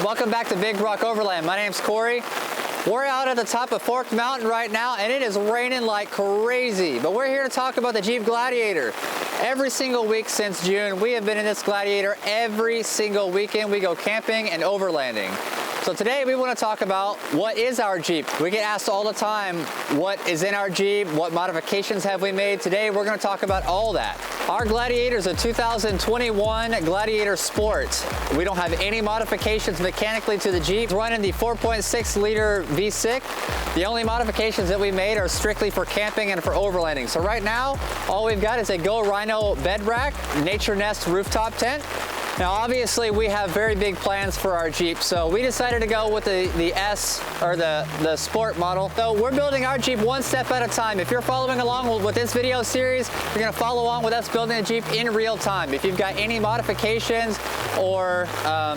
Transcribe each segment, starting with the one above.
Welcome back to Big Rock Overland. My name's Corey. We're out at the top of Forked Mountain right now, and it is raining like crazy. But we're here to talk about the Jeep Gladiator. Every single week since June, we have been in this Gladiator every single weekend. We go camping and overlanding. So today we want to talk about what is our Jeep. We get asked all the time, what is in our Jeep? What modifications have we made? Today we're going to talk about all that. Our Gladiator is a 2021 Gladiator Sport. We don't have any modifications mechanically to the Jeep. It's running the 4.6 liter V6. The only modifications that we made are strictly for camping and for overlanding. So right now, all we've got is a Go Rhino bed rack, Nature Nest Rooftop Tent. Now obviously we have very big plans for our Jeep, so we decided to go with the S, or the Sport model. So we're building our Jeep one step at a time. If you're following along with this video series, you're gonna follow along with us building a Jeep in real time. If you've got any modifications or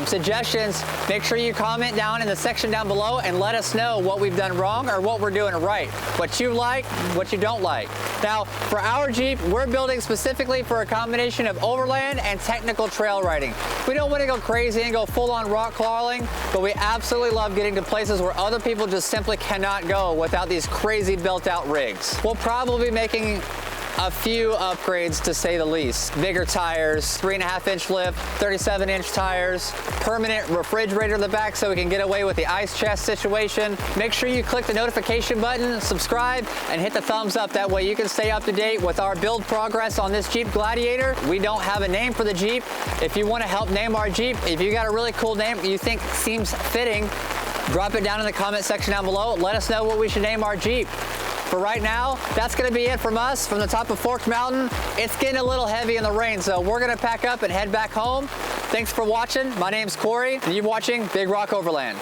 suggestions, make sure you comment down in the section down below and let us know what we've done wrong or what we're doing right. What you like, what you don't like. Now, for our Jeep, we're building specifically for a combination of overland and technical trail riding. We don't want to go crazy and go full-on rock crawling, but we absolutely love getting to places where other people just simply cannot go without these crazy built-out rigs. We'll probably be making a few upgrades, to say the least. Bigger tires, 3.5-inch lift, 37-inch tires, permanent refrigerator in the back so we can get away with the ice chest situation. Make sure you click the notification button, subscribe, and hit the thumbs up. That way you can stay up to date with our build progress on this Jeep Gladiator. We don't have a name for the Jeep. If you want to help name our Jeep, if you got a really cool name you think seems fitting, drop it down in the comment section down below. Let us know what we should name our Jeep. For right now, that's gonna be it from us from the top of Forked Mountain. It's getting a little heavy in the rain, so we're gonna pack up and head back home. Thanks for watching. My name's Corey, and you're watching Big Rock Overland.